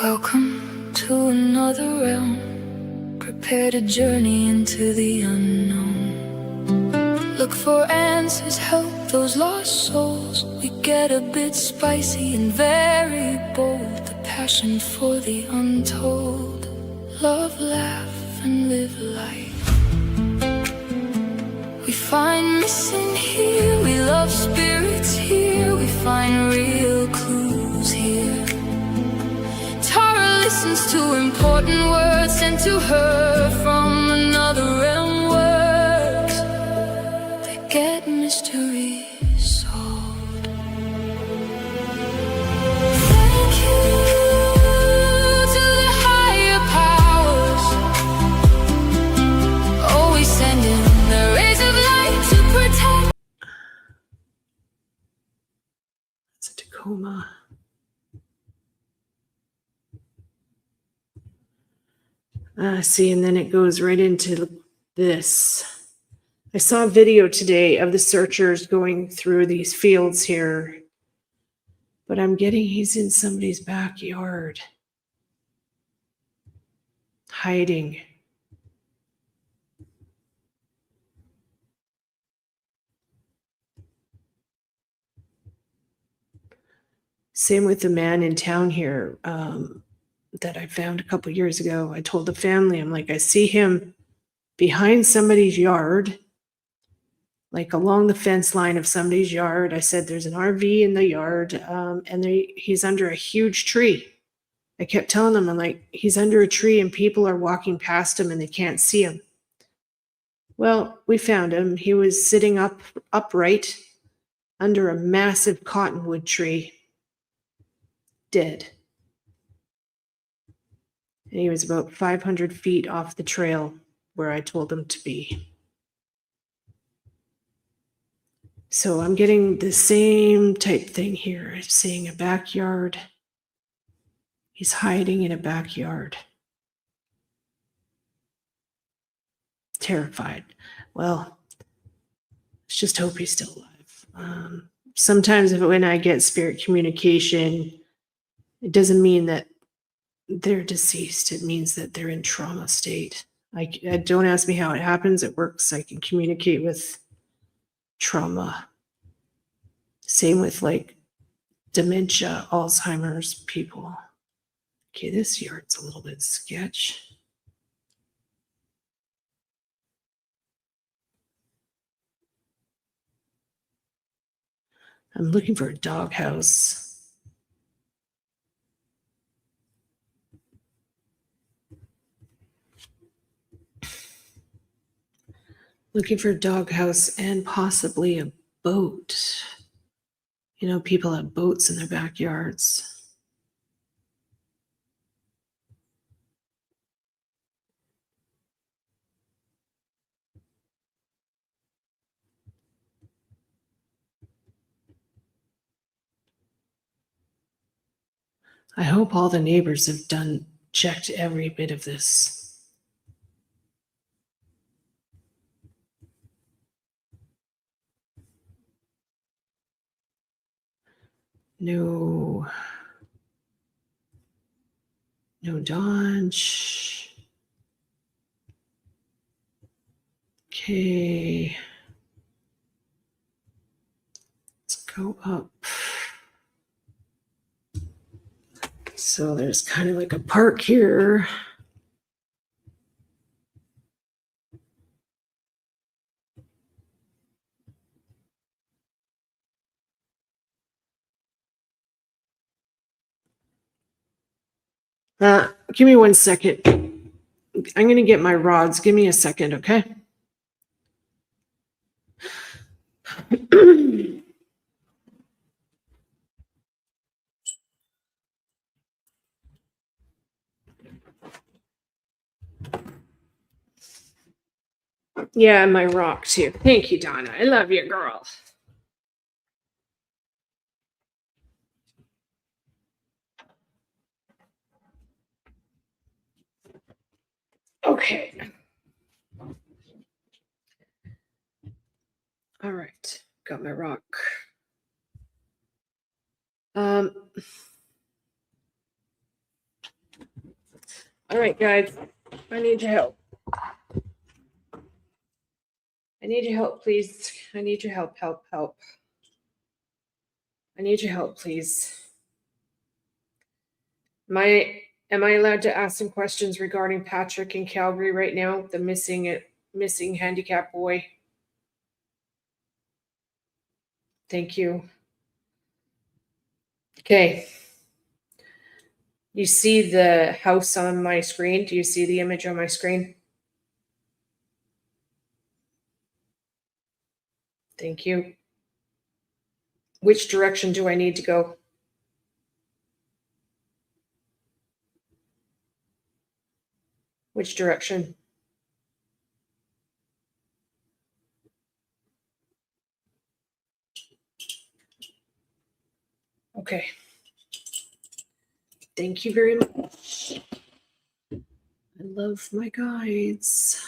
Welcome to another realm. Prepare to journey into the unknown. Look for answers, help those lost souls. We get a bit spicy and very bold. The passion for the untold. Love, laugh, and live life. We find missing here. We love spirits here. We find real clues here. Listens to important words sent to her from another realm. Words that get mystery solved. Thank you to the higher powers, always sending the rays of light to protect. It's a Tacoma. See, and then it goes right into this. I saw a video today of the searchers going through these fields here, but I'm getting he's in somebody's backyard, hiding. Same with the man in town here. That I found a couple years ago. I told the family, I'm like, I see him behind somebody's yard, like along the fence line of somebody's yard. I said, there's an RV in the yard, and he's under a huge tree. I kept telling them, I'm like, he's under a tree and people are walking past him and they can't see him. Well, we found him. He was sitting upright under a massive cottonwood tree, dead. And he was about 500 feet off the trail where I told him to be. So I'm getting the same type thing here. I'm seeing a backyard. He's hiding in a backyard. Terrified. Well, let's just hope he's still alive. Sometimes when I get spirit communication, it doesn't mean that they're deceased. It means that they're in trauma state. I don't ask me how it happens. It works. I can communicate with trauma. Same with like dementia, Alzheimer's people. Okay, this yard's a little bit sketch. I'm looking for a doghouse. Looking for a doghouse and possibly a boat. You know, people have boats in their backyards. I hope all the neighbors have checked every bit of this. No Dodge. Okay. Let's go up. So there's kind of like a park here. Give me 1 second. I'm going to get my rods. Give me a second, okay? Yeah, my rock too. Thank you, Donna. I love you, girl. Okay. All right. Got my rock. All right, guys, I need your help. I need your help, please. I need your help, help. I need your help, please. Am I allowed to ask some questions regarding Patrick in Calgary right now, the missing handicapped boy? Thank you. Okay. You see the house on my screen? Do you see the image on my screen? Thank you. Which direction do I need to go? Which direction? Okay. Thank you very much. I love my guides.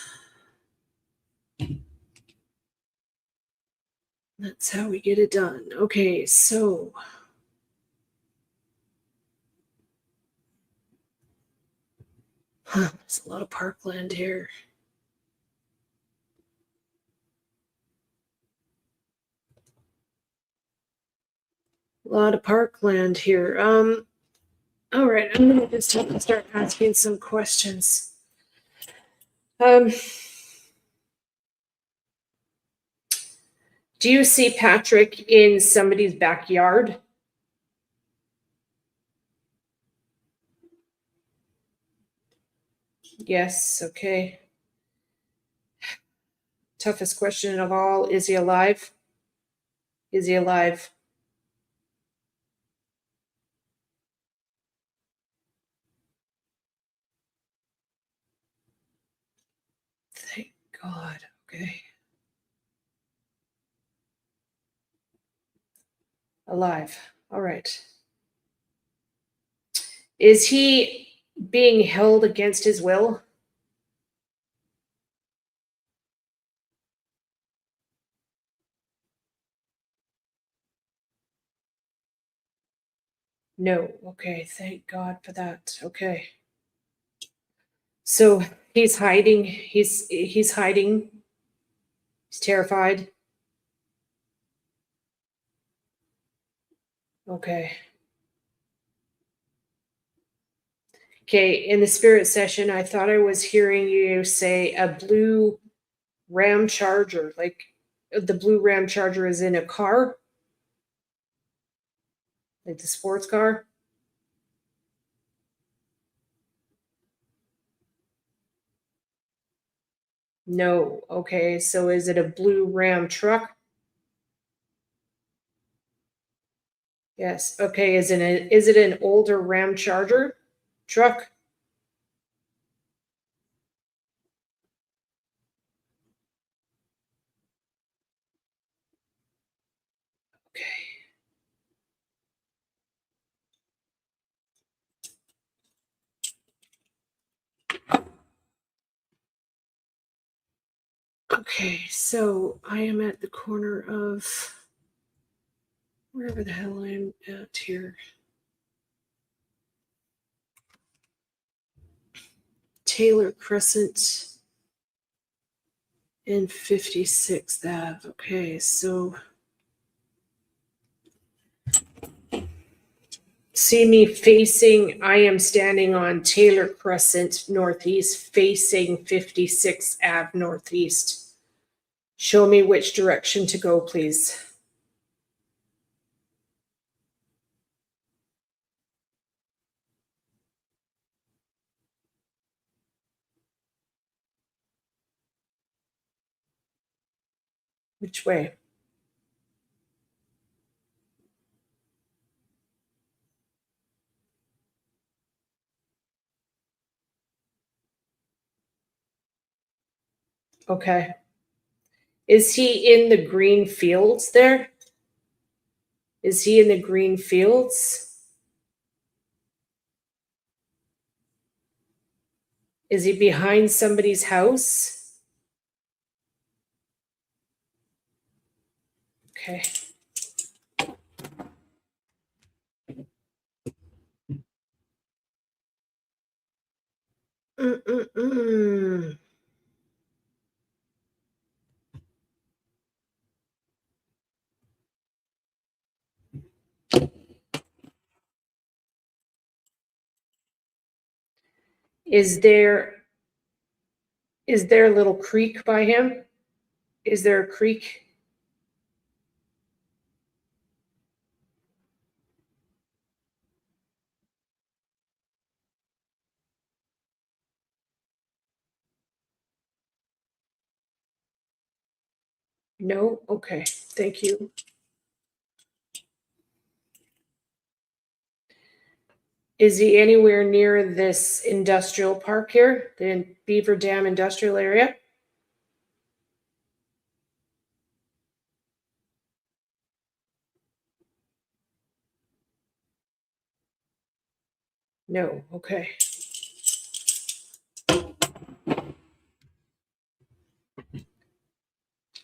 That's how we get it done. Okay, so there's a lot of parkland here. A lot of parkland here. All right, I'm gonna just have to start asking some questions. Do you see Patrick in somebody's backyard? Yes, okay. Toughest question of all, is he alive? Is he alive? Thank God, okay. Alive, all right. Is he being held against his will? No, okay, thank God for that, okay. So he's hiding, he's hiding, he's terrified. Okay. Okay, in the spirit session, I thought I was hearing you say a blue Ram Charger, like the blue Ram Charger is in a car, like the sports car. No, okay, so is it a blue Ram truck? Yes, okay, is it an older Ram Charger truck? Okay. Okay, so I am at the corner of wherever the hell I'm at here. Taylor Crescent and 56th Ave. Okay, so see me facing, I am standing on Taylor Crescent Northeast, facing 56th Ave Northeast. Show me which direction to go, please. Which way? Okay. Is he in the green fields there? Is he in the green fields? Is he behind somebody's house? Okay. Is there a little creek by him? Is there a creek? No? Okay, thank you. Is he anywhere near this industrial park here, the Beaver Dam industrial area? No, okay.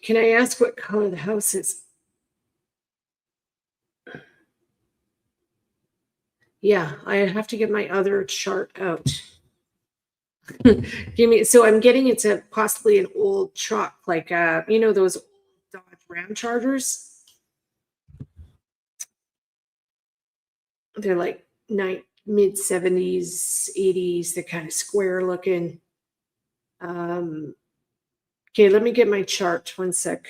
Can I ask what color the house is? Yeah, I have to get my other chart out. So I'm getting it's possibly an old truck, like those old Dodge Ram Chargers. They're like mid 70s, 80s. They're kind of square looking. Okay, let me get my chart. One sec.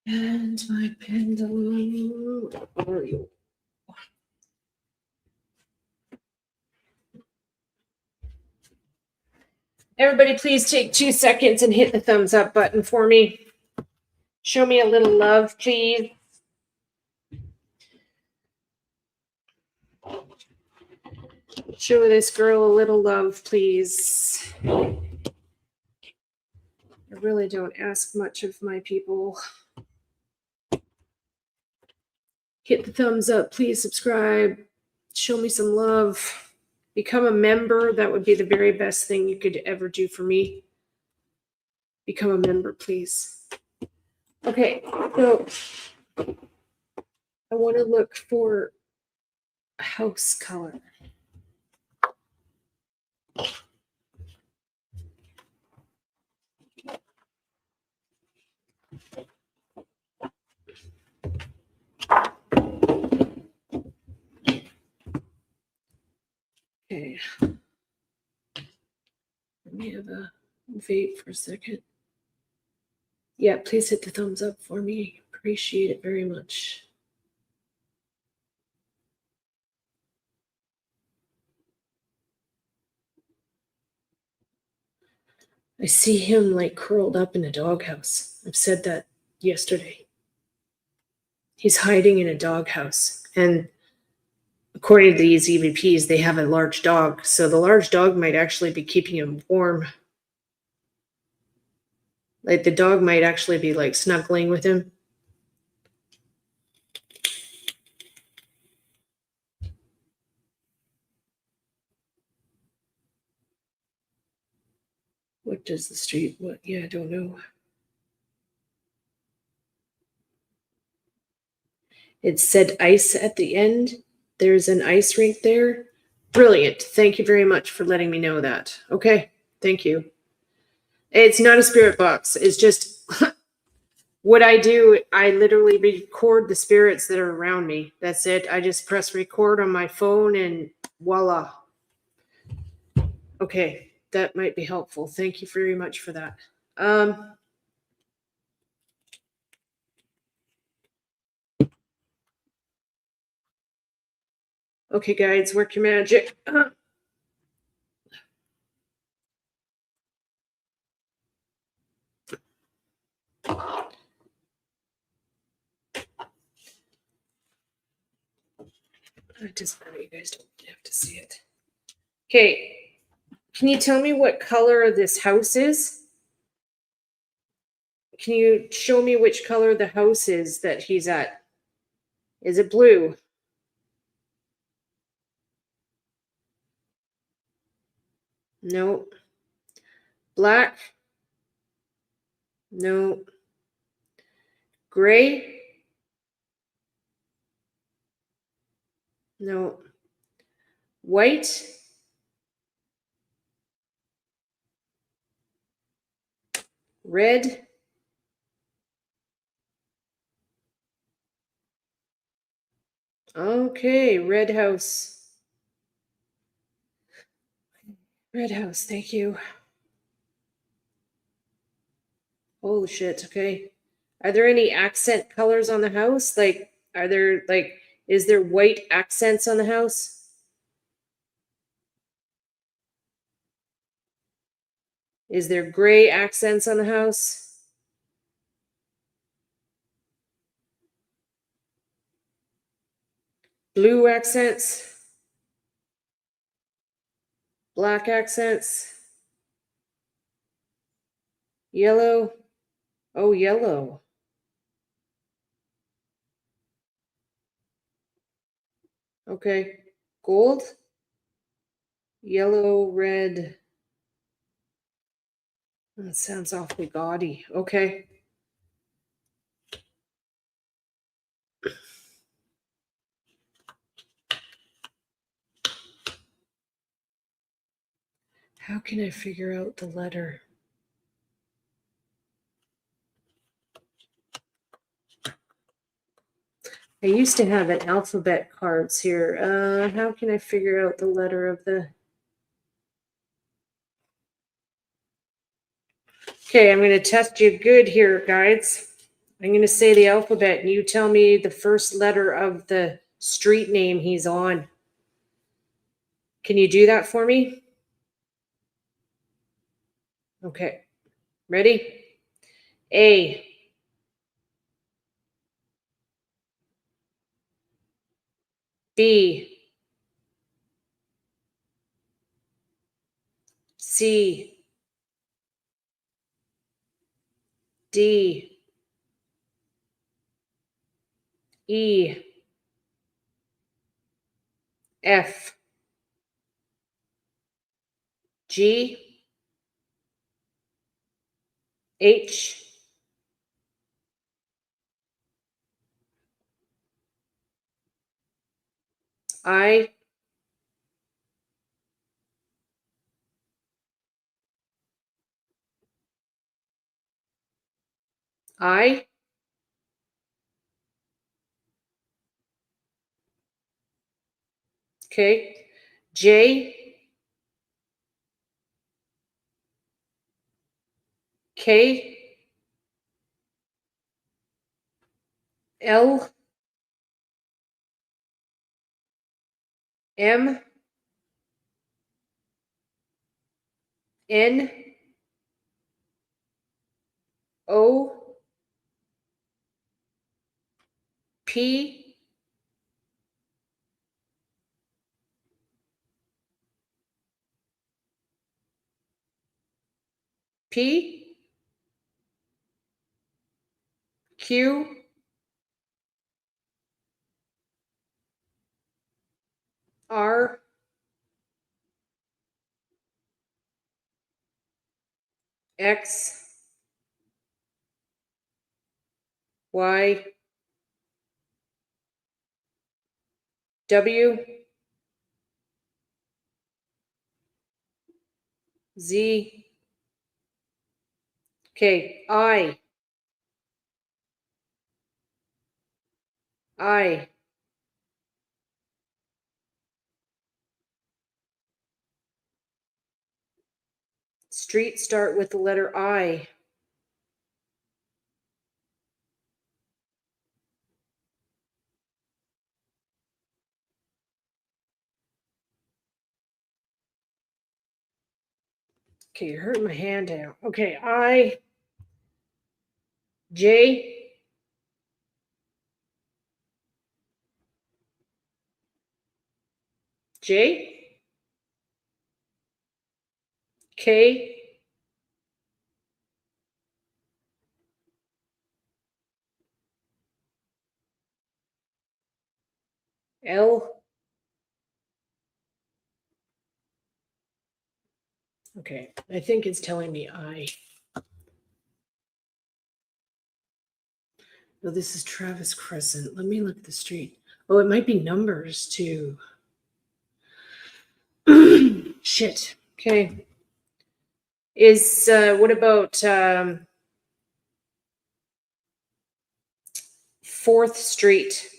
And my pendulum. Where are you? Everybody, please take 2 seconds and hit the thumbs up button for me. Show me a little love, please. Show this girl a little love, please. I really don't ask much of my people. Hit the thumbs up, please subscribe. Show me some love. Become a member. That would be the very best thing you could ever do for me. Become a member, please. Okay, so I want to look for a house color. Okay. Let me have a vape for a second. Yeah, please hit the thumbs up for me. Appreciate it very much. I see him like curled up in a doghouse. I've said that yesterday. He's hiding in a doghouse. And according to these EVPs, they have a large dog. So the large dog might actually be keeping him warm. Like the dog might actually be like snuggling with him. What does the street, what? Yeah, I don't know. It said ice at the end. There's an ice rink there. Brilliant. Thank you very much for letting me know that. Okay. Thank you. It's not a spirit box. It's just what I do. I literally record the spirits that are around me. That's it. I just press record on my phone and voila. Okay. That might be helpful. Thank you very much for that. Okay, guys, work your magic. It doesn't matter. You guys don't have to see it. Okay. Can you tell me what color this house is? Can you show me which color the house is that he's at? Is it blue? No. Black? No. Gray? No. White? Red? Okay, red house. Red house, thank you. Holy shit, okay. Are there any accent colors on the house? Like, is there white accents on the house? Is there gray accents on the house? Blue accents? Black accents? Yellow? Oh, yellow. Okay. Gold? Yellow, red. That sounds awfully gaudy. Okay. How can I figure out the letter? I used to have an alphabet cards here. How can I figure out the letter of the... Okay, I'm going to test you good here, guys. I'm going to say the alphabet and you tell me the first letter of the street name he's on. Can you do that for me? Okay. Ready? A. B. C. D. E. F. G. H. I. I. Okay. J. K. L. M. N. O. P. P. Q. R. X. Y. W. Z. Okay. I. I. Street start with the letter I. Okay, you're hurting my hand out. Okay, I. J. J. K. L. Okay, I think it's telling me I. Oh, this is Travis Crescent. Let me look at the street. Oh, it might be numbers too. Shit. Okay. Is what about 4th Street?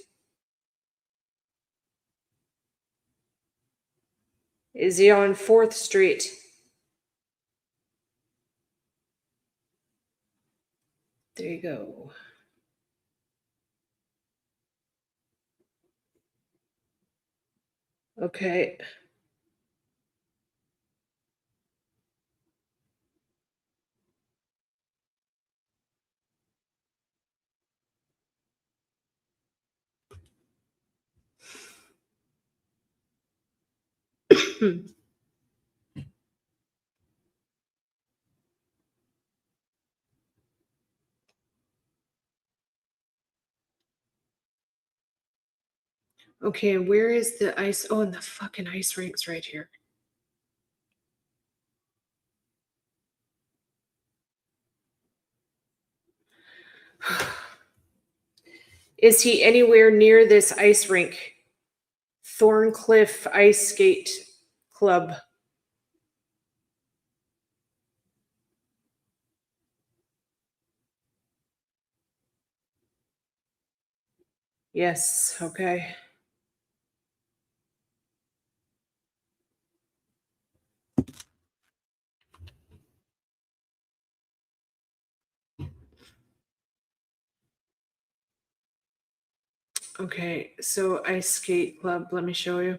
Is he on 4th Street? There you go. Okay. Okay, where is the ice? Oh, and the fucking ice rink's right here. Is he anywhere near this ice rink? Thorncliffe Ice Skate Club. Yes, okay. Okay, so Ice Skate Club, let me show you.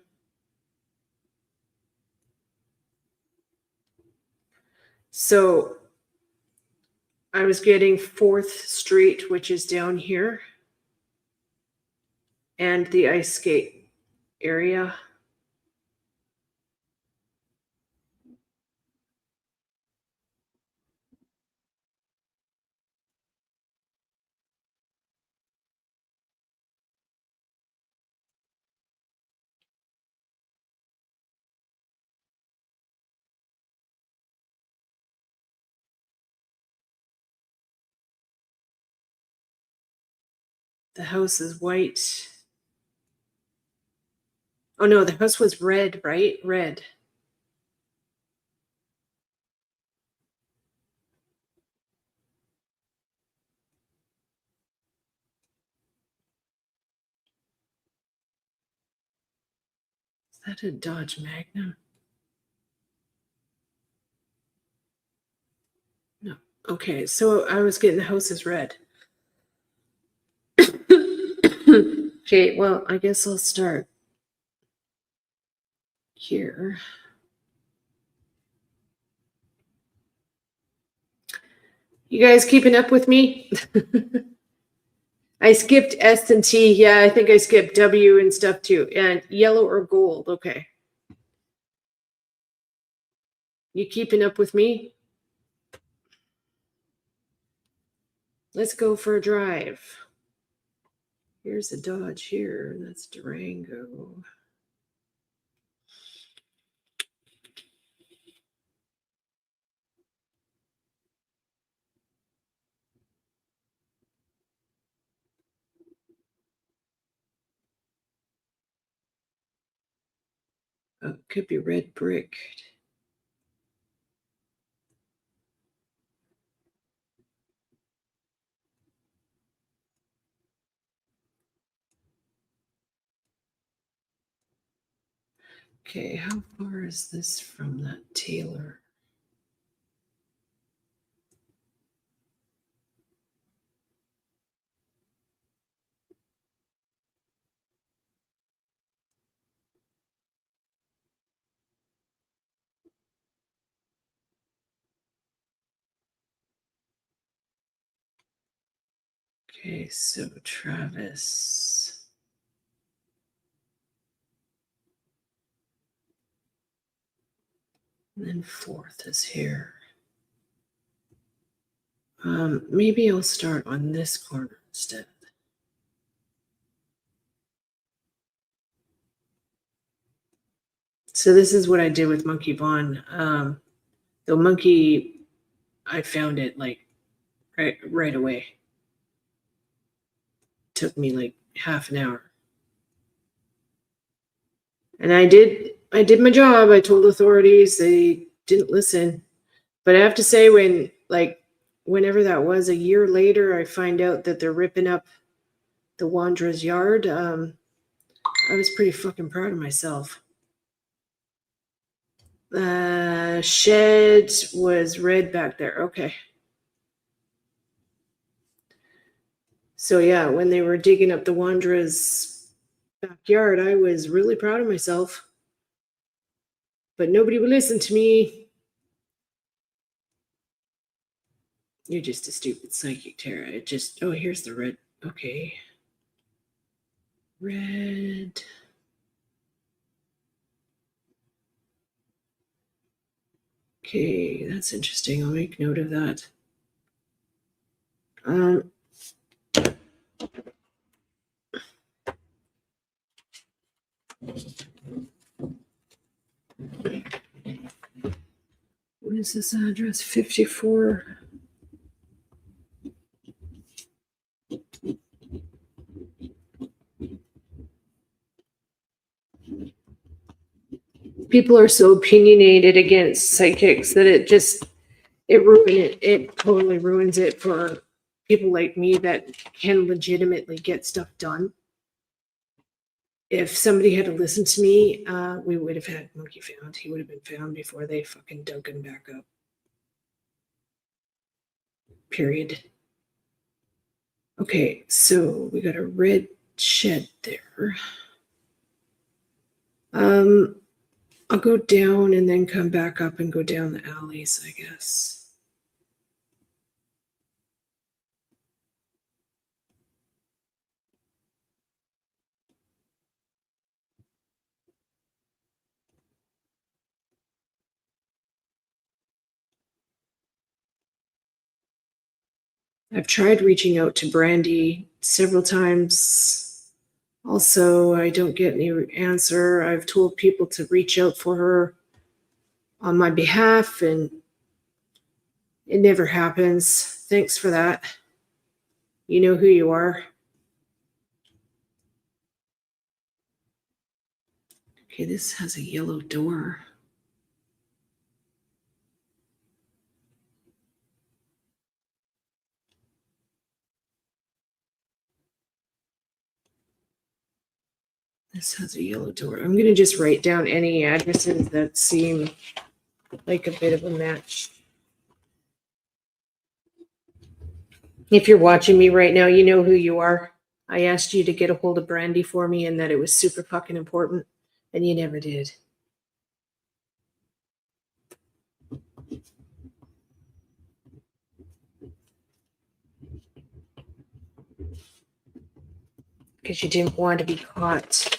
So I was getting 4th Street, which is down here, and the ice skate area. The house is white. Oh no, the house was red, right? Red. Is that a Dodge Magnum? No. Okay, so I was getting the house is red. Okay, well, I guess I'll start here. You guys keeping up with me? I skipped S and T. Yeah, I think I skipped W and stuff too. And yellow or gold. Okay. You keeping up with me? Let's go for a drive. Here's a Dodge here. That's Durango. Oh, it could be red brick. Okay, how far is this from that Taylor? Okay, so Travis. And then 4th is here. Maybe I'll start on this corner instead. So this is what I did with Monkey Bond. The monkey, I found it like right away. took me like half an hour. And I did my job. I told authorities, they didn't listen. But I have to say, whenever that was, a year later, I find out that they're ripping up the Wandra's yard. I was pretty fucking proud of myself. Shed was red back there. Okay. So yeah, when they were digging up the Wandra's backyard, I was really proud of myself. But nobody would listen to me. You're just a stupid psychic, Tara. Oh, here's the red. Okay. Red. Okay, that's interesting. I'll make note of that. What is this address? 54. People are so opinionated against psychics that it totally ruins it for people like me that can legitimately get stuff done. If somebody had to listen to me, we would have had Monkey found. He would have been found before they fucking dug him back up. Period. Okay, so we got a red shed there. I'll go down and then come back up and go down the alleys, I guess. I've tried reaching out to Brandy several times. Also, I don't get any answer. I've told people to reach out for her on my behalf, and it never happens. Thanks for that. You know who you are. Okay, this has a yellow door. This has a yellow door. I'm going to just write down any addresses that seem like a bit of a match. If you're watching me right now, you know who you are. I asked you to get a hold of Brandy for me and that it was super fucking important, and you never did. Because you didn't want to be caught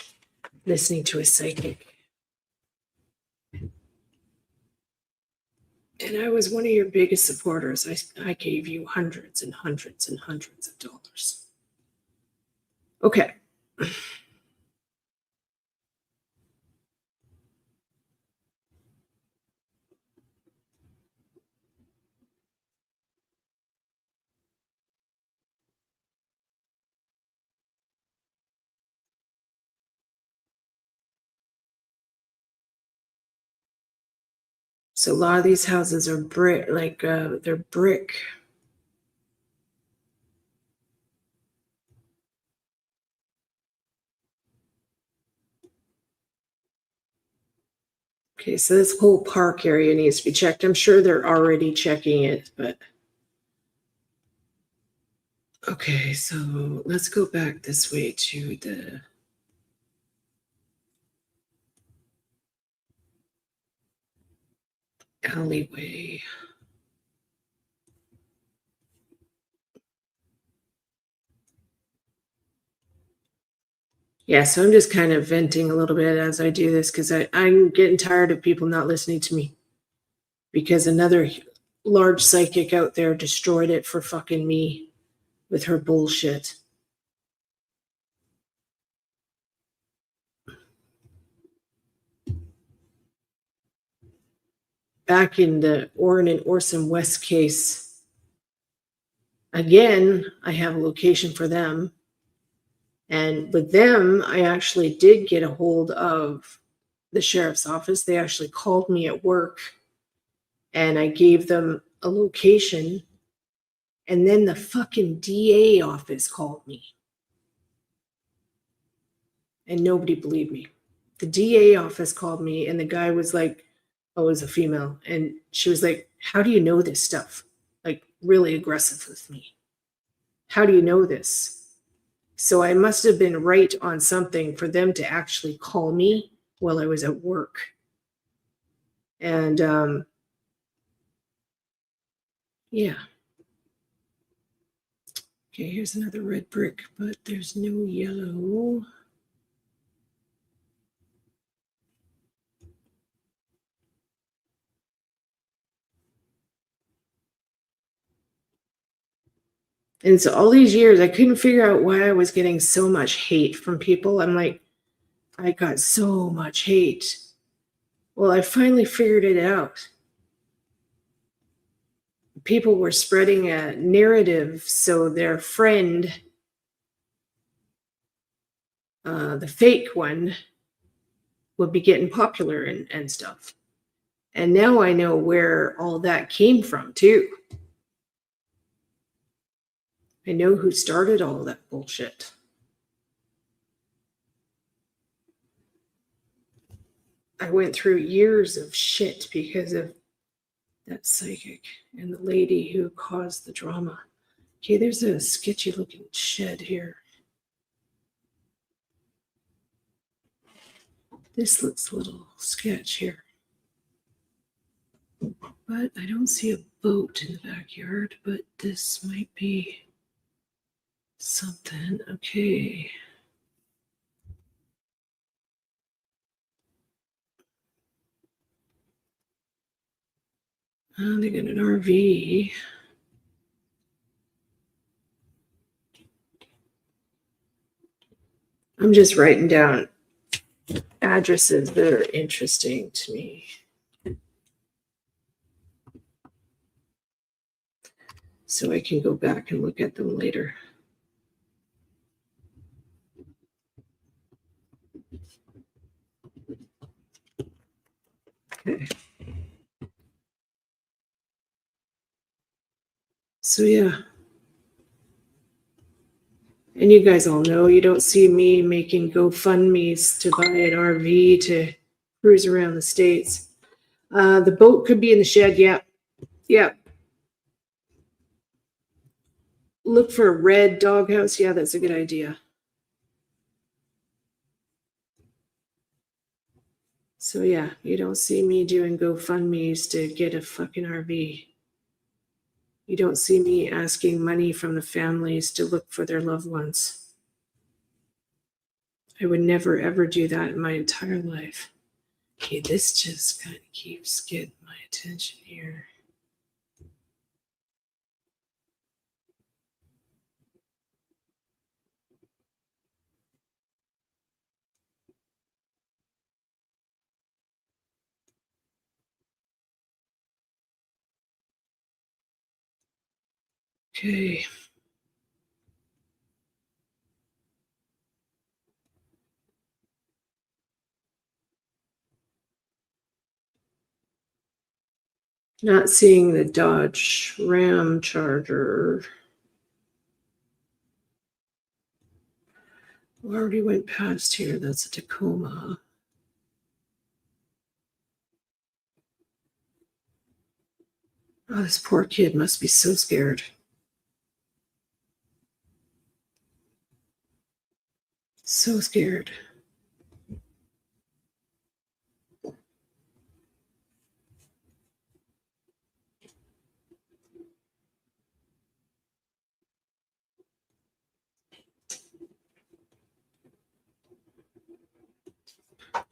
listening to a psychic. And I was one of your biggest supporters. I gave you hundreds and hundreds and hundreds of dollars. Okay. So a lot of these houses are brick, they're brick. Okay, so this whole park area needs to be checked. I'm sure they're already checking it, but. Okay, so let's go back this way to the alleyway. Yeah, so I'm just kind of venting a little bit as I do this because I'm getting tired of people not listening to me because another large psychic out there destroyed it for fucking me with her bullshit. Back in the Orrin and Orson West case, again, I have a location for them. And with them, I actually did get a hold of the sheriff's office. They actually called me at work and I gave them a location. And then the fucking DA office called me. And nobody believed me. The DA office called me and the guy was like, oh, it was a female. And she was like, how do you know this stuff? Like really aggressive with me. How do you know this? So I must have been right on something for them to actually call me while I was at work. And yeah. Okay, here's another red brick, but there's no yellow. And so all these years, I couldn't figure out why I was getting so much hate from people. I'm like, I got so much hate. Well, I finally figured it out. People were spreading a narrative so their friend, the fake one, would be getting popular and stuff. And now I know where all that came from, too. I know who started all that bullshit. I went through years of shit because of that psychic and the lady who caused the drama. Okay, there's a sketchy looking shed here. This looks a little sketch here. But I don't see a boat in the backyard, but this might be something. Okay. Oh, they got an RV. I'm just writing down addresses that are interesting to me. So I can go back and look at them later. Okay. So yeah. And you guys all know you don't see me making GoFundMes to buy an RV to cruise around the States. The boat could be in the shed, yeah. Yeah. Look for a red doghouse. Yeah, that's a good idea. So yeah, you don't see me doing GoFundMes to get a fucking RV. You don't see me asking money from the families to look for their loved ones. I would never ever do that in my entire life. Okay, this just kind of keeps getting my attention here. Okay. Not seeing the Dodge Ram Charger. We already went past here. That's a Tacoma. Oh, this poor kid must be so scared. So scared.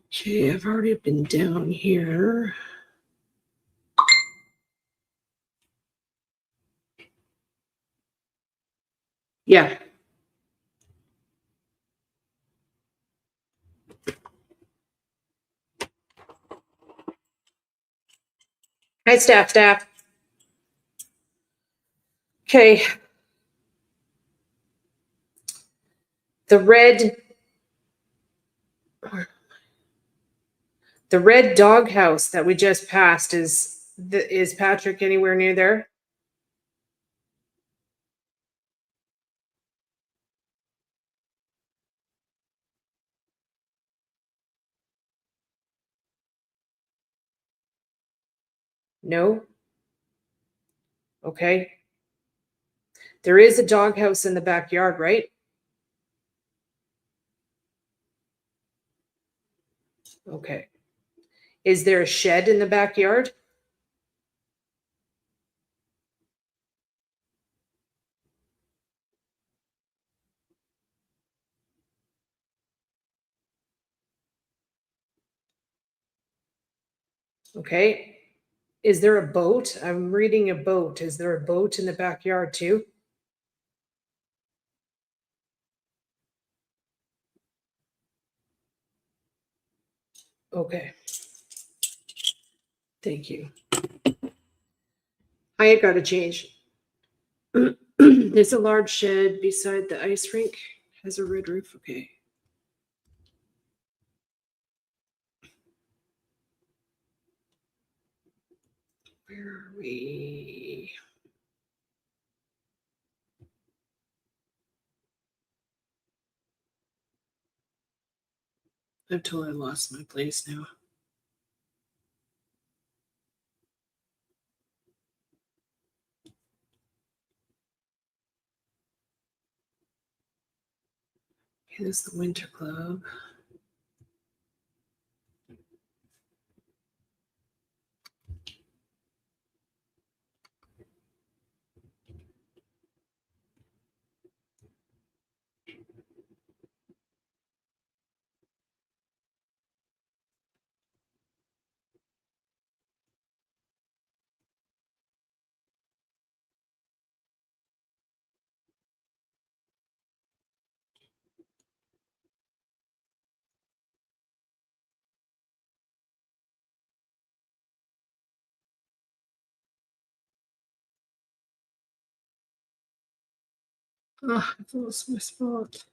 Okay, I've already been down here. Yeah. Hi, staff. Okay. The red doghouse that we just passed, is Patrick anywhere near there? No? Okay. There is a doghouse in the backyard, right? Okay. Is there a shed in the backyard? Okay. Is there a boat? I'm reading a boat. Is there a boat in the backyard too? Okay. Thank you. I got to change. There's a large shed beside the ice rink. Has a red roof. Okay. Where are we? I've totally lost my place now. Okay, this is the Winter Club. Oh, I've lost my spot.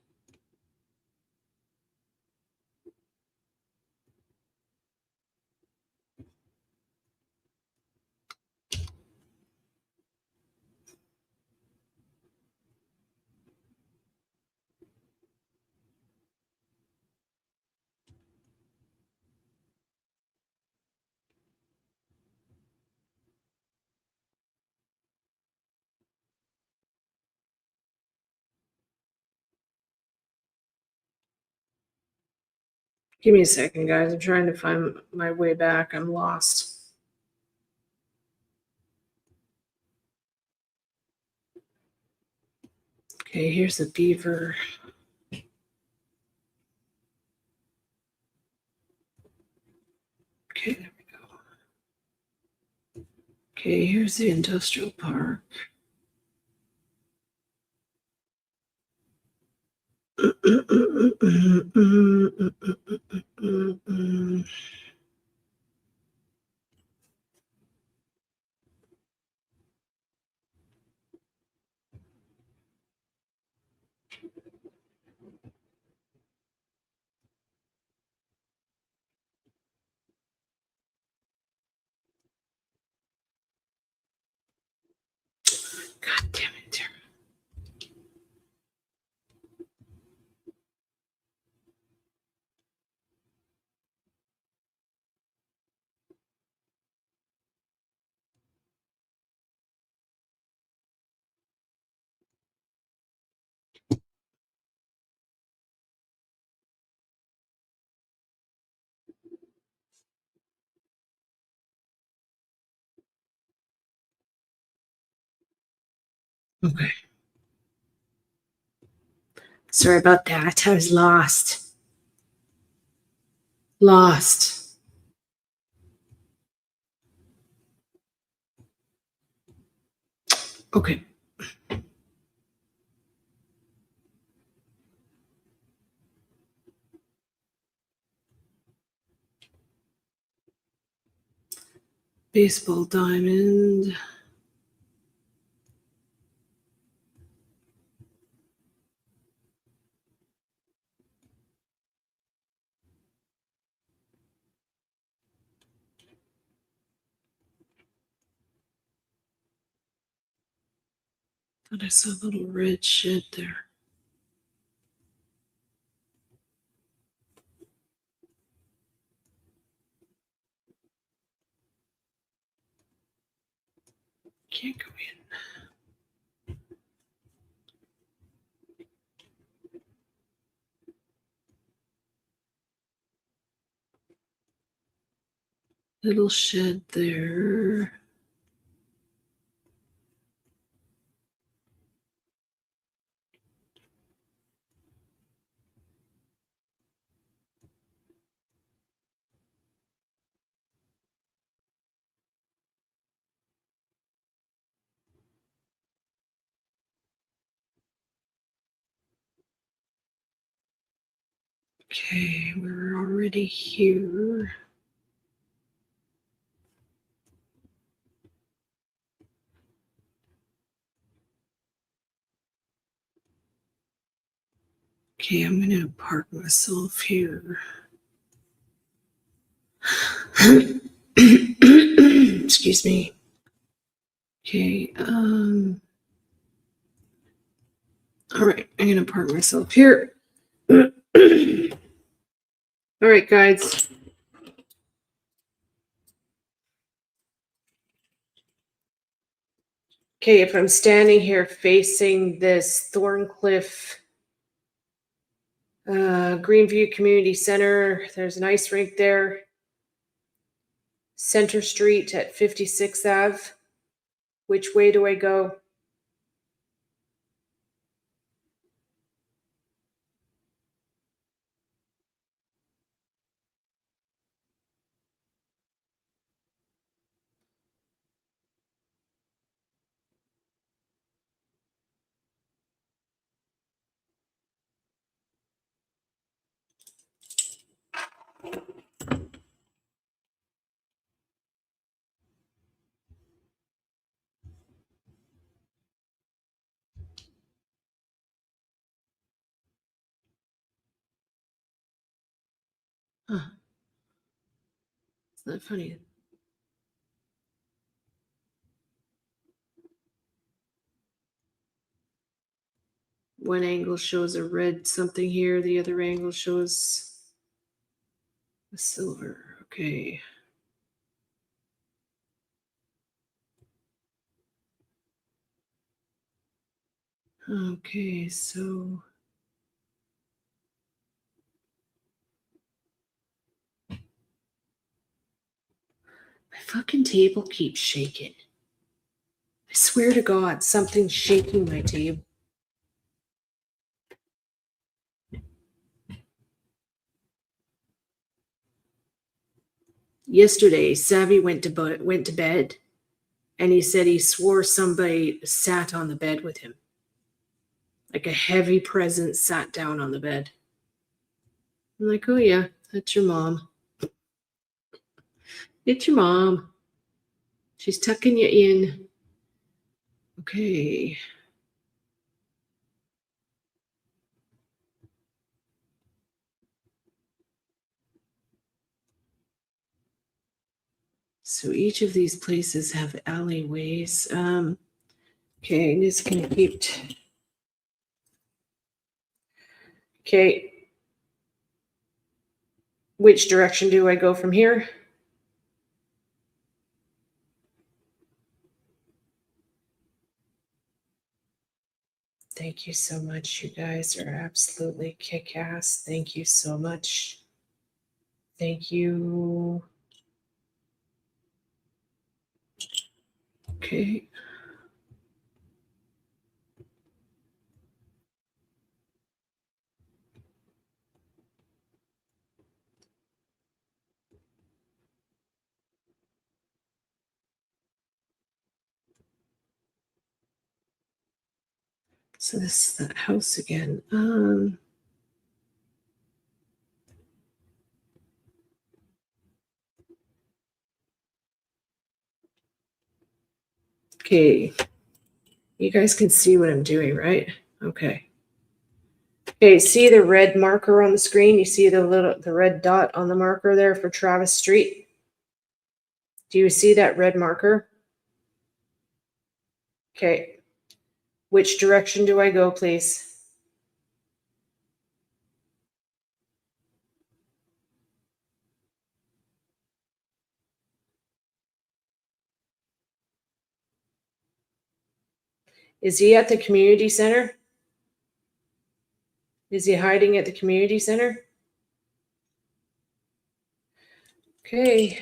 Give me a second, guys. I'm trying to find my way back. I'm lost. Okay, here's the beaver. Okay, there we go. Okay, here's the industrial park. God damn it. Okay. Sorry about that. I was lost. Lost. Okay. Baseball diamond. But I saw a little red shed there. Can't go in. Little shed there. Okay, we're already here. Okay, I'm gonna park myself here. Excuse me. Okay, all right, I'm gonna park myself here. All right, guys. Okay, if I'm standing here facing this Thorncliffe Greenview Community Center, there's an ice rink there. Center Street at 56th Ave. Which way do I go? Huh. It's not funny. One angle shows a red something here, the other angle shows a silver. Okay. Okay, so my fucking table keeps shaking. I swear to God, something's shaking my table. Yesterday, Savvy went to bed, and he said he swore somebody sat on the bed with him. Like a heavy presence sat down on the bed. I'm like, oh yeah, that's your mom. It's your mom. She's tucking you in. Okay. So each of these places have alleyways. Okay, I'm just gonna keep. Okay. Which direction do I go from here? Thank you so much. You guys are absolutely kick-ass. Thank you so much. Thank you. Okay. So this is that house again. Okay. You guys can see what I'm doing, right? Okay. Okay, see the red marker on the screen? You see the red dot on the marker there for Travis Street? Do you see that red marker? Okay. Which direction do I go, please? Is he at the community center? Is he hiding at the community center? Okay.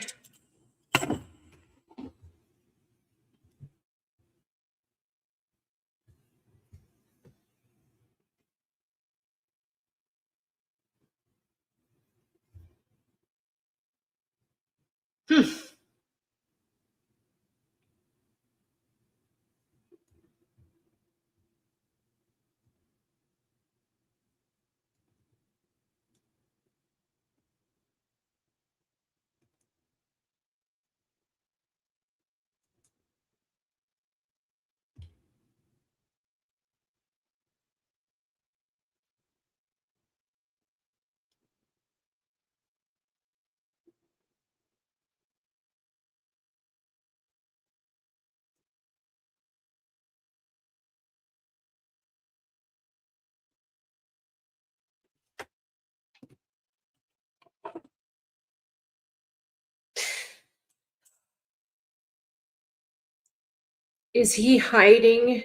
Is he hiding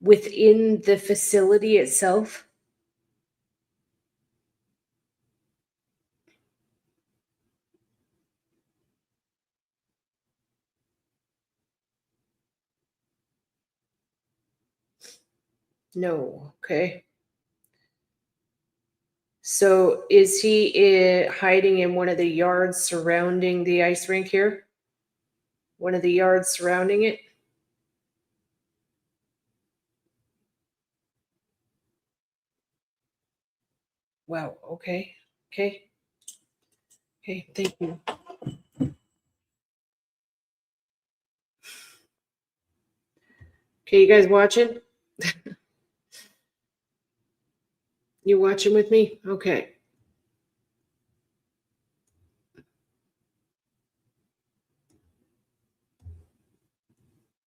within the facility itself? No. Okay. So is he hiding in one of the yards surrounding the ice rink here? One of the yards surrounding it? Wow. Okay. Okay. Okay. Thank you. Okay, you guys watching? You watching with me? Okay.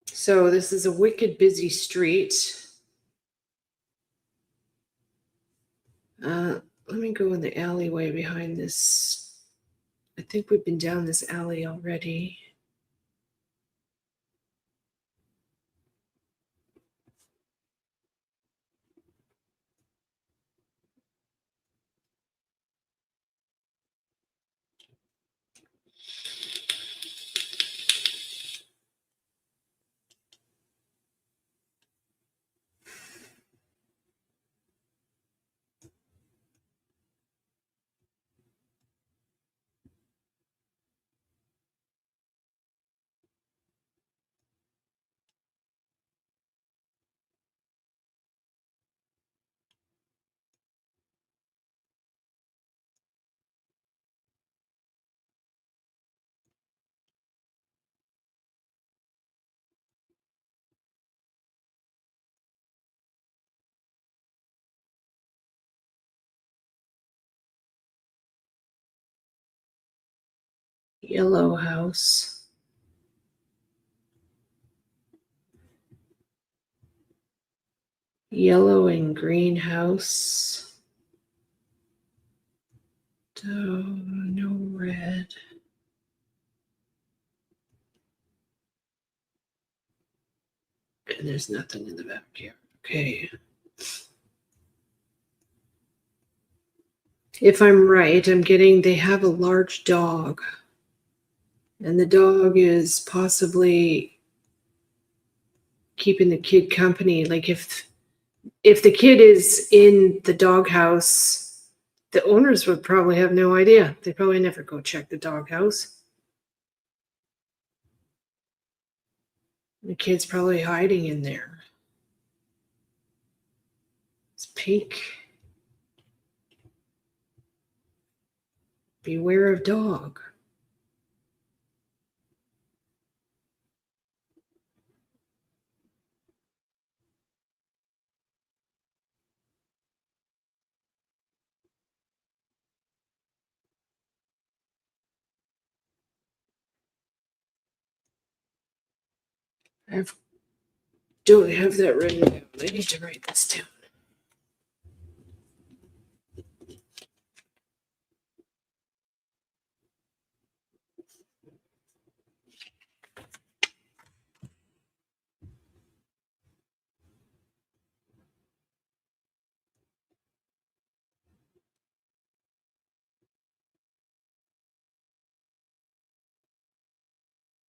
So this is a wicked busy street. Let me go in the alleyway behind this. I think we've been down this alley already. Yellow house. Yellow and green house. No red. And there's nothing in the backyard. Okay. If I'm right, I'm getting they have a large dog. And the dog is possibly keeping the kid company. Like if the kid is in the doghouse, the owners would probably have no idea. They probably never go check the doghouse. The kid's probably hiding in there. It's pink. Beware of dog. I've don't have that written down. I need to write this down.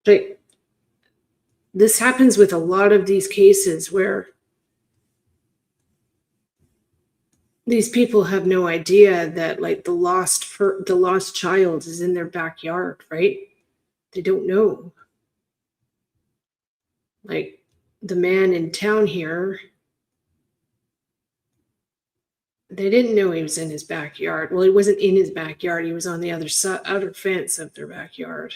But this happens with a lot of these cases where these people have no idea that like the lost child is in their backyard, right? They don't know. Like the man in town here, they didn't know he was in his backyard. Well, he wasn't in his backyard. He was on the outer fence of their backyard.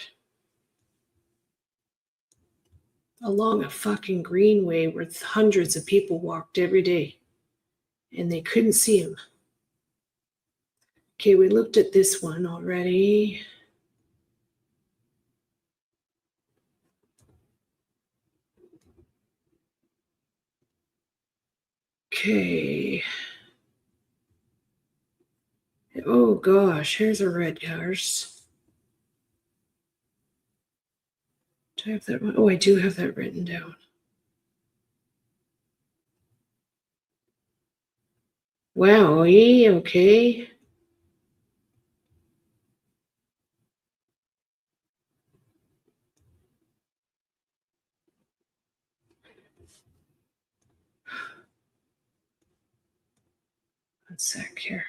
Along a fucking greenway where hundreds of people walked every day. And they couldn't see him. Okay, we looked at this one already. Okay. Oh gosh, here's a red house. Do I have that one? Oh, I do have that written down. Wow, okay. One sec here.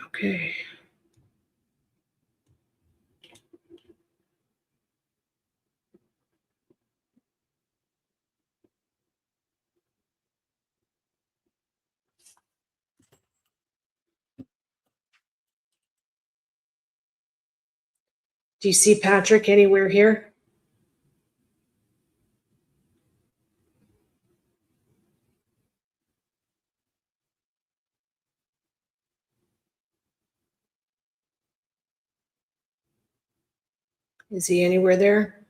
Okay. Do you see Patrick anywhere here? Is he anywhere there?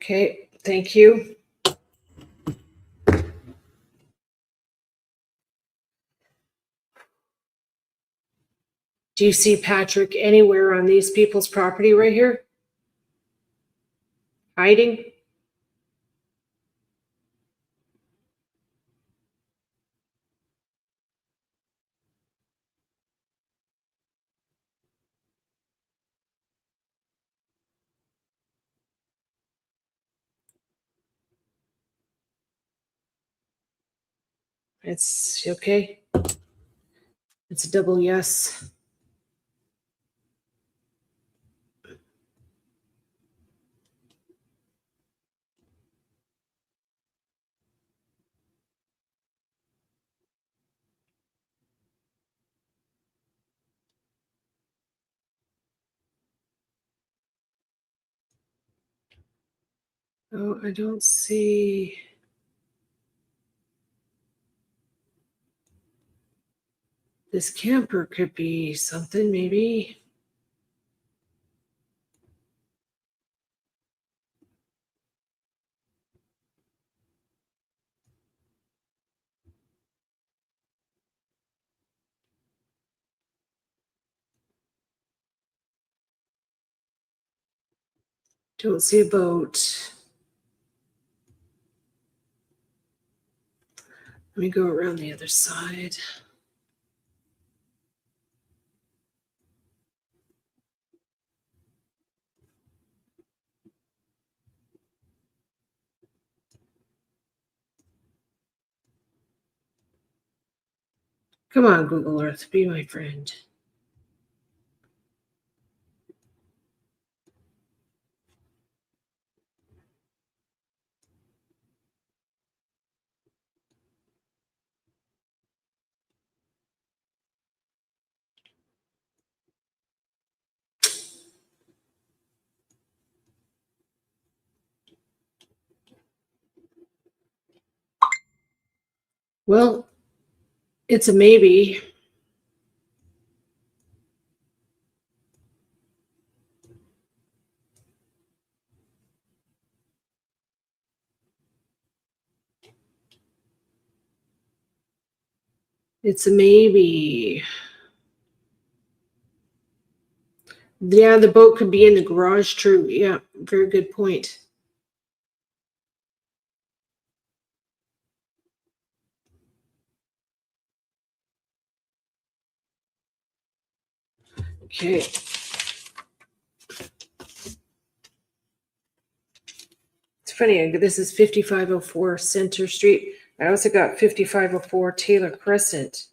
Okay, thank you. Do you see Patrick anywhere on these people's property right here? Hiding? It's okay. It's a double yes. Oh, I don't see. This camper could be something, maybe. Don't see a boat. Let me go around the other side. Come on, Google Earth, be my friend. Well, it's a maybe. It's a maybe. Yeah, the boat could be in the garage, true. Yeah, very good point. Okay. It's funny, this is 5504 Center Street. I also got 5504 Taylor Crescent.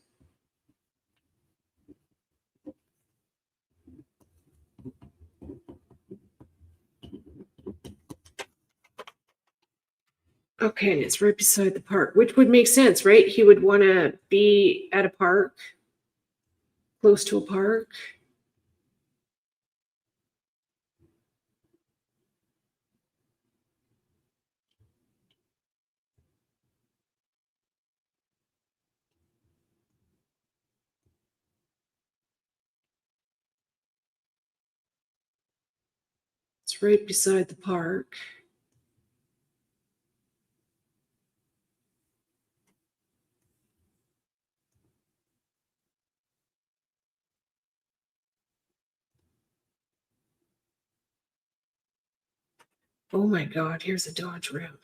Okay, and it's right beside the park, which would make sense, right? He would want to be at a park, close to a park. It's right beside the park. Oh my God, here's a Dodge Ram.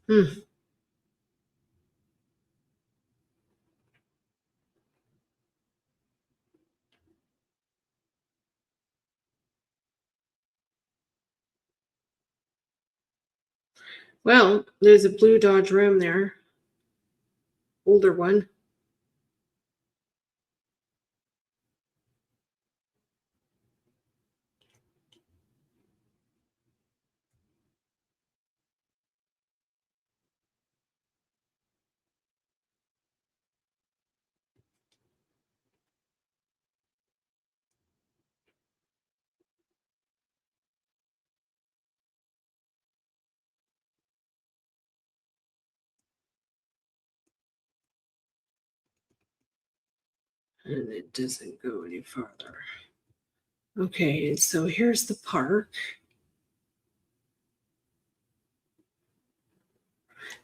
Hmm. Well, there's a blue Dodge Ram there, older one. And it doesn't go any farther. Okay, so here's the park.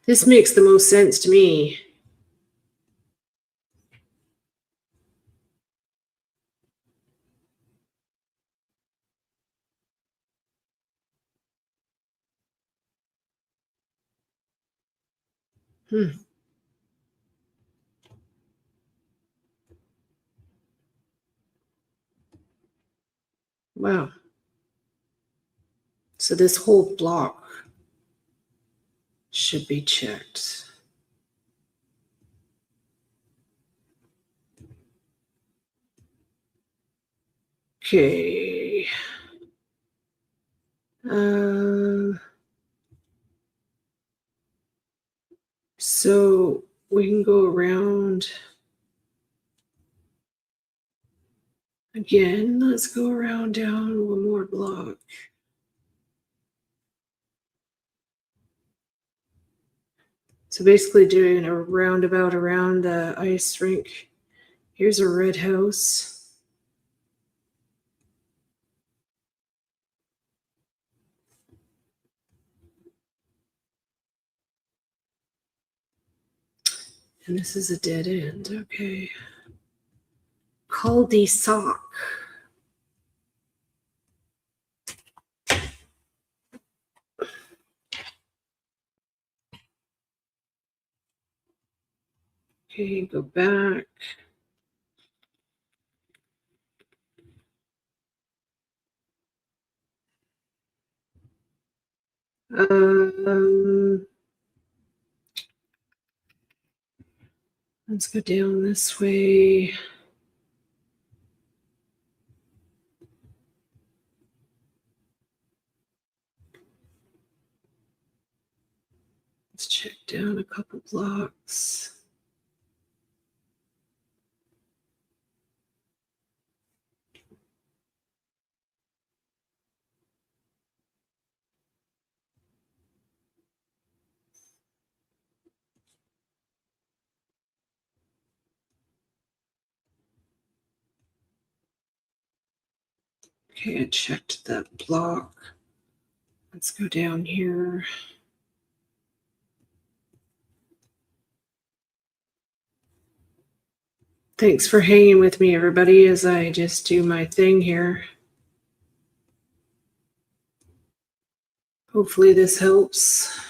This makes the most sense to me. Hmm. Wow. So this whole block should be checked. Okay. So we can go around again. Let's go around down one more block. So basically doing a roundabout around the ice rink. Here's a red house. And this is a dead end. Okay. Cul-de-sac. Okay, go back. Um, Let's go down this way. Let's check down a couple blocks. Okay, I checked that block. Let's go down here. Thanks for hanging with me, everybody, as I just do my thing here. Hopefully this helps.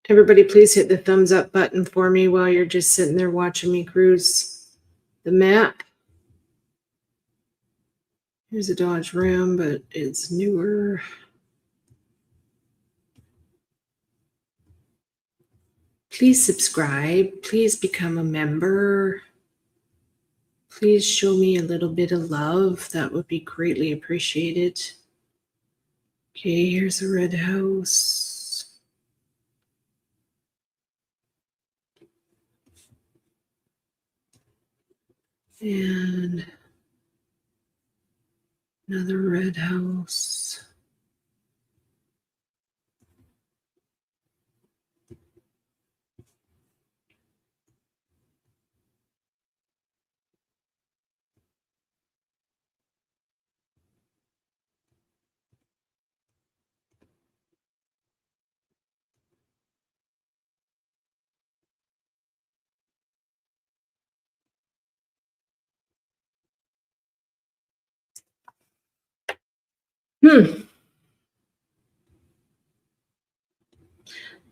Everybody, please hit the thumbs up button for me while you're just sitting there watching me cruise the map. Here's a Dodge Ram, but it's newer. Please subscribe. Please become a member. Please show me a little bit of love. That would be greatly appreciated. Okay, here's a red house. And another red house.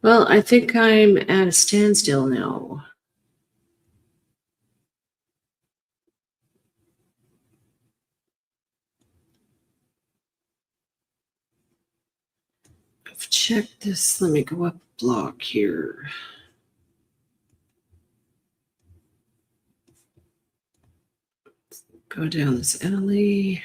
Well, I think I'm at a standstill now. I've checked this. Let me go up a block here. Go down this alley.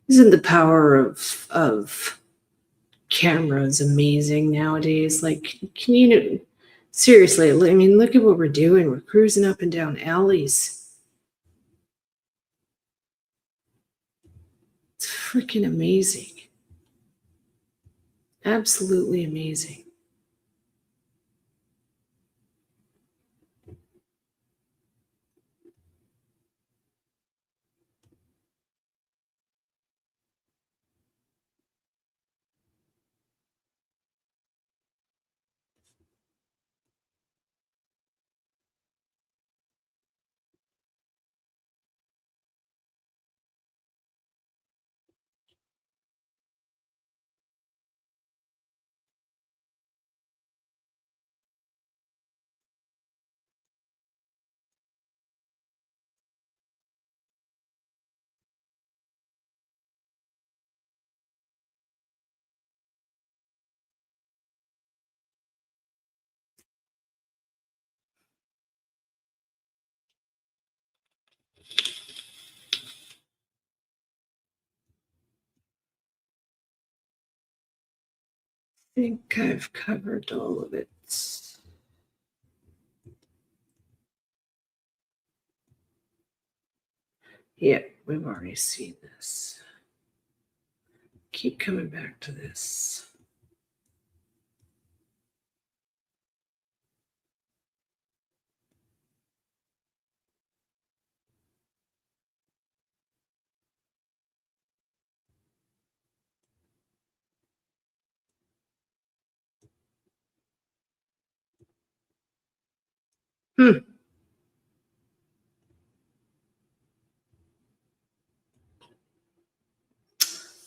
Isn't the power of cameras amazing nowadays? Like, can you seriously? I mean, look at what we're doing. We're cruising up and down alleys. It's freaking amazing. Absolutely amazing. think I've covered all of it. Yeah, we've already seen this. Keep coming back to this.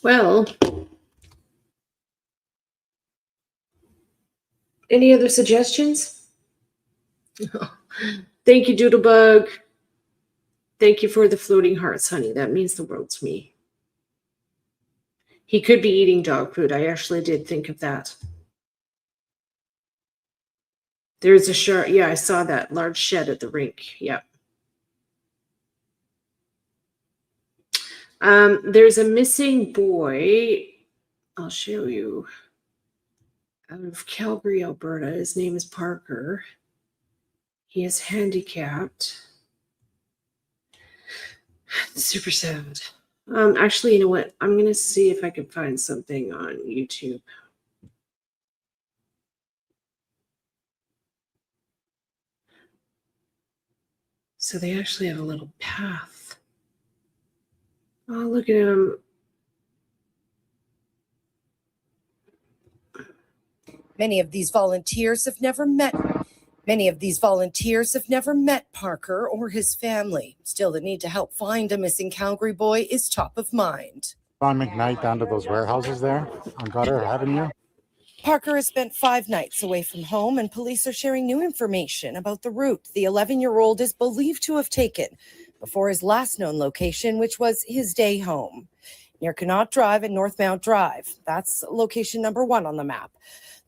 Well, any other suggestions? Thank you, Doodlebug. Thank you for the floating hearts, honey. That means the world to me. He could be eating dog food. I actually did think of that. There's a shark. Yeah, I saw that large shed at the rink. Yep. There's a missing boy. I'll show you. Out of Calgary, Alberta. His name is Parker. He is handicapped. Super sad. Actually, you know what? I'm going to see if I can find something on YouTube. So they actually have a little path. Oh, look at him. Many of these volunteers have never met Parker or his family. Still, the need to help find a missing Calgary boy is top of mind. On McKnight down to those warehouses there on Gutter Avenue. Parker has spent 5 nights away from home, and police are sharing new information about the route the 11-year-old is believed to have taken before his last known location, which was his day home, near Connaught Drive and Northmount Drive. That's location number 1 on the map.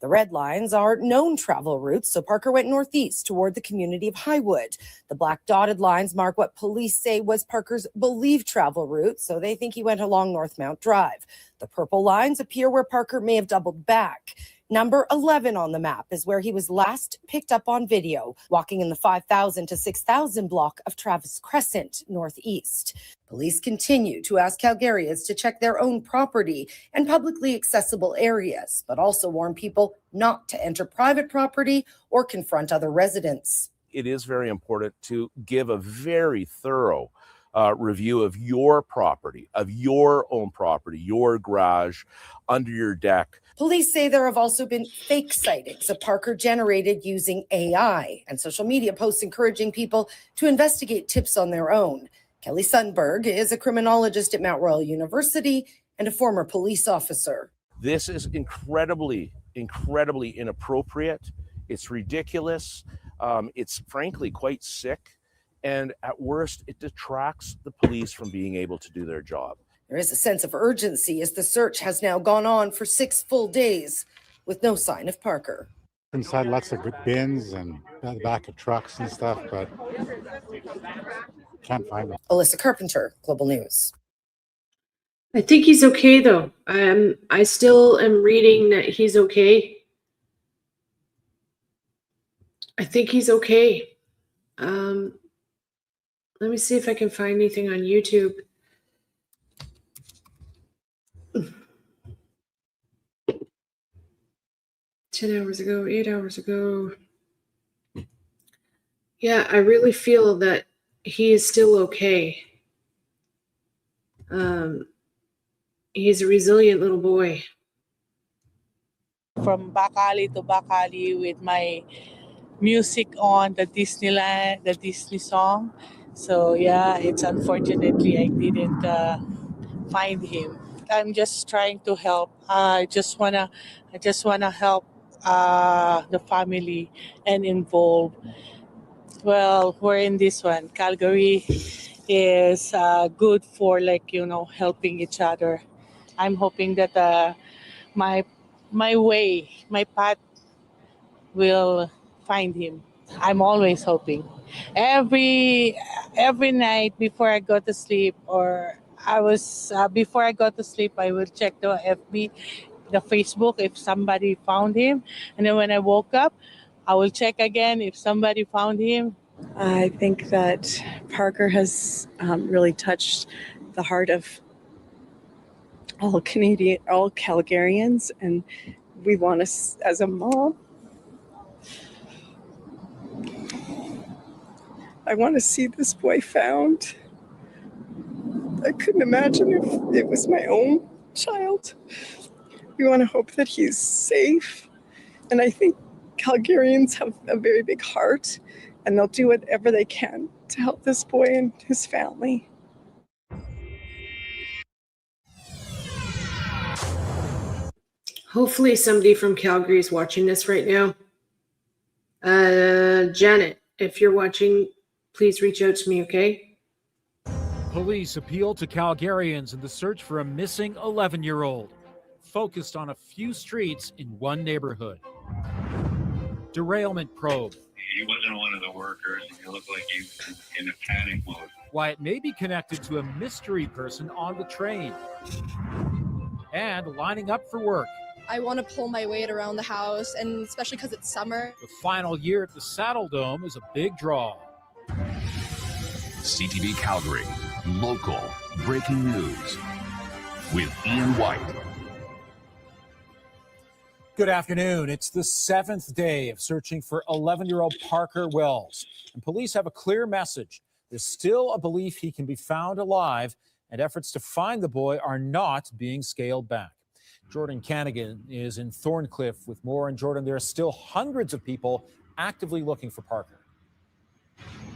The red lines are known travel routes, so Parker went northeast toward the community of Highwood. The black dotted lines mark what police say was Parker's believed travel route, so they think he went along Northmount Drive. The purple lines appear where Parker may have doubled back. Number 11 on the map is where he was last picked up on video, walking in the 5,000 to 6,000 block of Travis Crescent, northeast. Police continue to ask Calgarians to check their own property and publicly accessible areas, but also warn people not to enter private property or confront other residents. It is very important to give a very thorough review of your property, of your own property, your garage, under your deck. Police say there have also been fake sightings of Parker generated using AI and social media posts encouraging people to investigate tips on their own. Kelly Sundberg is a criminologist at Mount Royal University and a former police officer. This is incredibly inappropriate. It's ridiculous. It's frankly quite sick. And at worst, it detracts the police from being able to do their job. There is a sense of urgency as the search has now gone on for 6 full days with no sign of Parker. Inside lots of good bins and the back of trucks and stuff, but can't find them. Alyssa Carpenter, Global News. I think he's okay, though. I still am reading that he's okay. I think he's okay. Let me see if I can find anything on YouTube. Ten 10 hours ago, 8 hours ago. Yeah, I really feel that he is still okay. He's a resilient little boy. From back alley to back alley with my music on, the Disneyland, the Disney song. So yeah, it's unfortunately I didn't find him. I'm just trying to help. I just wanna help the family and involve. Well, we're in this one. Calgary is good for helping each other. I'm hoping that my path will find him. I'm always hoping. Every night before I go to sleep, I will check the FB the Facebook if somebody found him. And then when I woke up, I will check again if somebody found him. I think that Parker has really touched the heart of all Calgarians, and we want to, as a mom, I want to see this boy found. I couldn't imagine if it was my own child. We want to hope that he's safe. And I think Calgarians have a very big heart, and they'll do whatever they can to help this boy and his family. Hopefully somebody from Calgary is watching this right now. Janet, if you're watching, please reach out to me, okay? Police appeal to Calgarians in the search for a missing 11-year-old, focused on a few streets in one neighborhood. Derailment probe. He wasn't one of the workers, and he looked like he was in a panic mode. Why it may be connected to a mystery person on the train. And lining up for work. I want to pull my weight around the house, and especially because it's summer. The final year at the Saddle Dome is a big draw. CTV Calgary, local breaking news with Ian White. Good afternoon. It's the 7th day of searching for 11-year-old Parker Wells. And police have a clear message. There's still a belief he can be found alive, and efforts to find the boy are not being scaled back. Jordan Canigan is in Thorncliffe with more. And Jordan, there are still hundreds of people actively looking for Parker.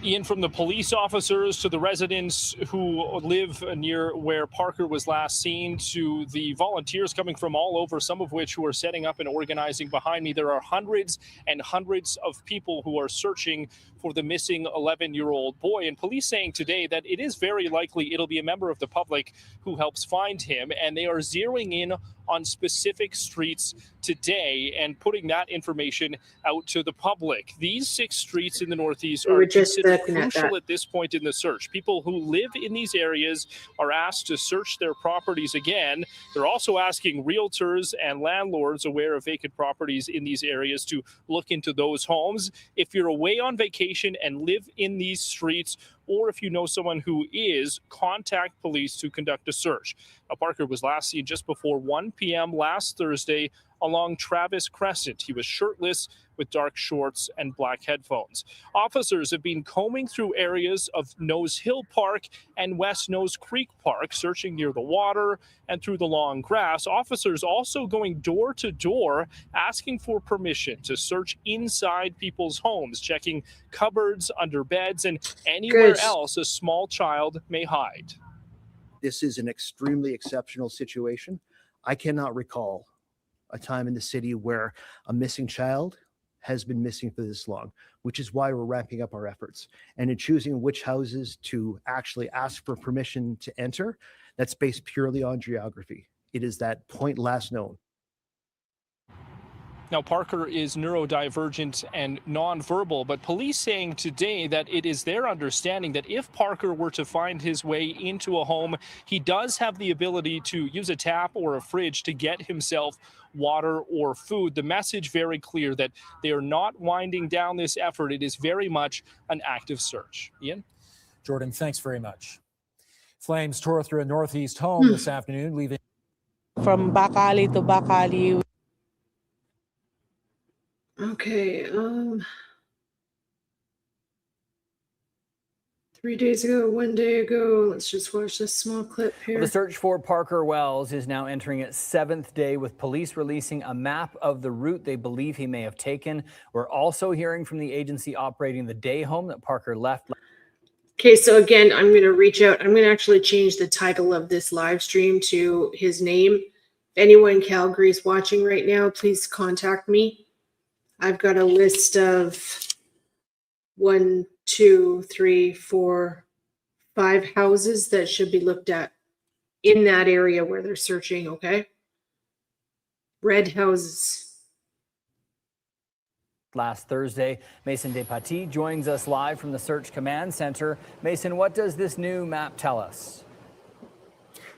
Ian, from the police officers to the residents who live near where Parker was last seen to the volunteers coming from all over, some of which who are setting up and organizing behind me, there are hundreds and hundreds of people who are searching for the missing 11-year-old boy. And police saying today that it is very likely it'll be a member of the public who helps find him. And they are zeroing in on specific streets today and putting that information out to the public. These 6 streets in the Northeast are considered crucial at this point in the search. People who live in these areas are asked to search their properties again. They're also asking realtors and landlords aware of vacant properties in these areas to look into those homes. If you're away on vacation and live in these streets, or if you know someone who is, contact police to conduct a search. Parker was last seen just before 1 p.m. last Thursday along Travis Crescent. He was shirtless with dark shorts and black headphones. Officers have been combing through areas of Nose Hill Park and West Nose Creek Park, searching near the water and through the long grass. Officers also going door to door, asking for permission to search inside people's homes, checking cupboards, under beds, and anywhere else a small child may hide. This is an extremely exceptional situation. I cannot recall a time in the city where a missing child has been missing for this long, which is why we're ramping up our efforts. And in choosing which houses to actually ask for permission to enter, that's based purely on geography. It is that point last known. Now, Parker is neurodivergent and nonverbal, but police saying today that it is their understanding that if Parker were to find his way into a home, he does have the ability to use a tap or a fridge to get himself water or food. The message very clear that they are not winding down this effort. It is very much an active search. Ian? Jordan, thanks very much. Flames tore through a Northeast home this afternoon, leaving From back alley to back alley. Okay, 3 days ago, 1 day ago, let's just watch this small clip here. The search for Parker Wells is now entering its 7th day, with police releasing a map of the route they believe he may have taken. We're also hearing from the agency operating the day home that Parker left. Okay, so again, I'm going to reach out. I'm going to actually change the title of this live stream to his name. If anyone in Calgary is watching right now, please contact me. I've got a list of 1, 2, 3, 4, 5 houses that should be looked at in that area where they're searching, okay? Red houses. Last Thursday, Mason Despatie joins us live from the Search Command Center. Mason, what does this new map tell us?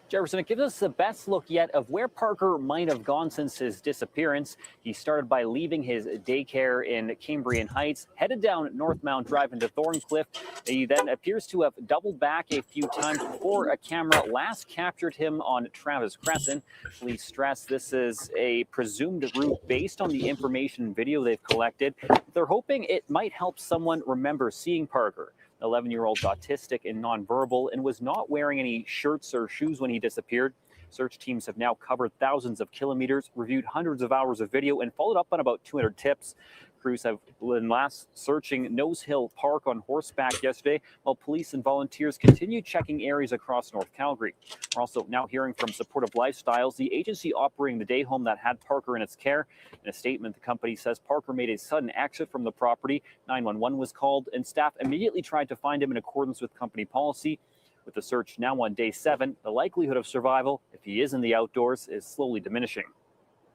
Jefferson, it gives us the best look yet of where Parker might have gone since his disappearance. He started by leaving his daycare in Cambrian Heights, headed down Northmount Drive into Thorncliffe. He then appears to have doubled back a few times before a camera last captured him on Travis Crescent. Police stress this is a presumed route based on the information and video they've collected. They're hoping it might help someone remember seeing Parker. 11-year-old autistic and nonverbal and was not wearing any shirts or shoes when he disappeared. Search teams have now covered thousands of kilometers, reviewed hundreds of hours of video, and followed up on about 200 tips. Crews have been last searching Nose Hill Park on horseback yesterday, while police and volunteers continue checking areas across North Calgary. We're also now hearing from Supportive Lifestyles, the agency operating the day home that had Parker in its care. In a statement, the company says Parker made a sudden exit from the property. 911 was called, and staff immediately tried to find him in accordance with company policy. With the search now on day 7, the likelihood of survival, if he is in the outdoors, is slowly diminishing.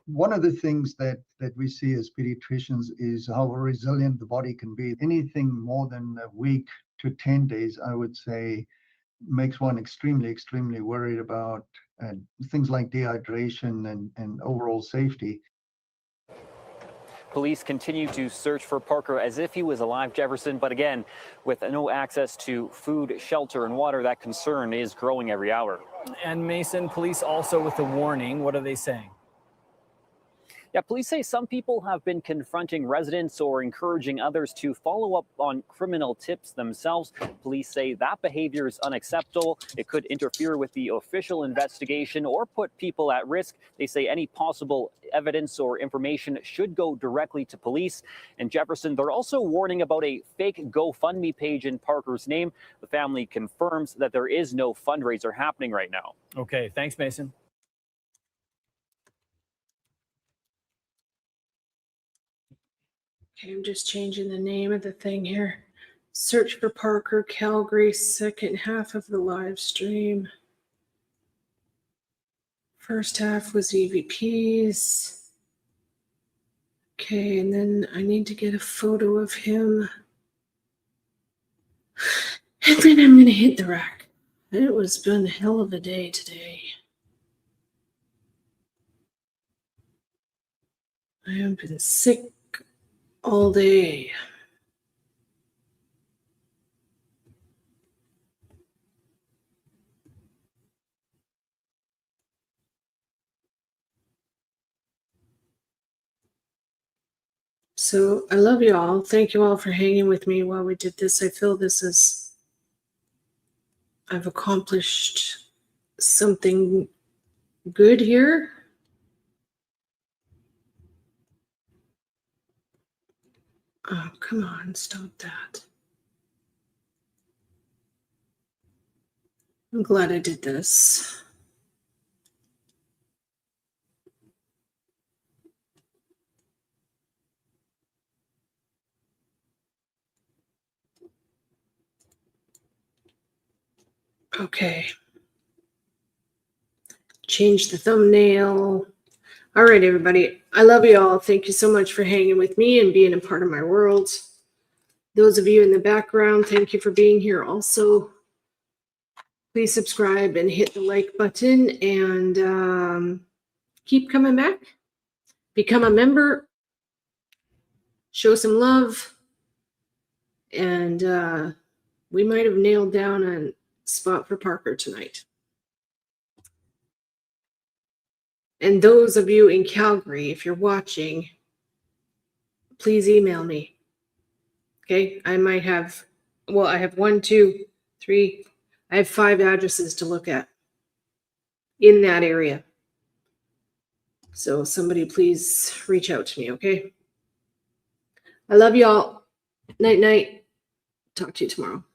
One of the things that we see as pediatricians is how resilient the body can be. Anything more than a week to 10 days, I would say, makes one extremely, extremely worried about things like dehydration and overall safety. Police continue to search for Parker as if he was alive, Jefferson, but again, with no access to food, shelter, and water, that concern is growing every hour. And Mason, police also with a warning. What are they saying? Yeah, police say some people have been confronting residents or encouraging others to follow up on criminal tips themselves. Police say that behavior is unacceptable. It could interfere with the official investigation or put people at risk. They say any possible evidence or information should go directly to police. And Jefferson, they're also warning about a fake GoFundMe page in Parker's name. The family confirms that there is no fundraiser happening right now. Okay, thanks, Mason. Okay, I'm just changing the name of the thing here. Search for Parker, Calgary, second half of the live stream. First half was EVPs. Okay, and then I need to get a photo of him. And then I'm going to hit the rack. It was been a hell of a day today. I have been sick all day. So I love you all. Thank you all for hanging with me while we did this. I feel this is, I've accomplished something good here. Oh, come on, stop that. I'm glad I did this. Okay. Change the thumbnail. All right, everybody. I love you all. Thank you so much for hanging with me and being a part of my world. Those of you in the background, thank you for being here also. Please subscribe and hit the like button and keep coming back. Become a member. Show some love. And we might have nailed down a spot for Parker tonight. And those of you in Calgary, if you're watching, please email me. Okay, I might have, well, I have 1, 2, 3, I have 5 addresses to look at in that area. So somebody please reach out to me, okay? I love y'all. Night, night. Talk to you tomorrow.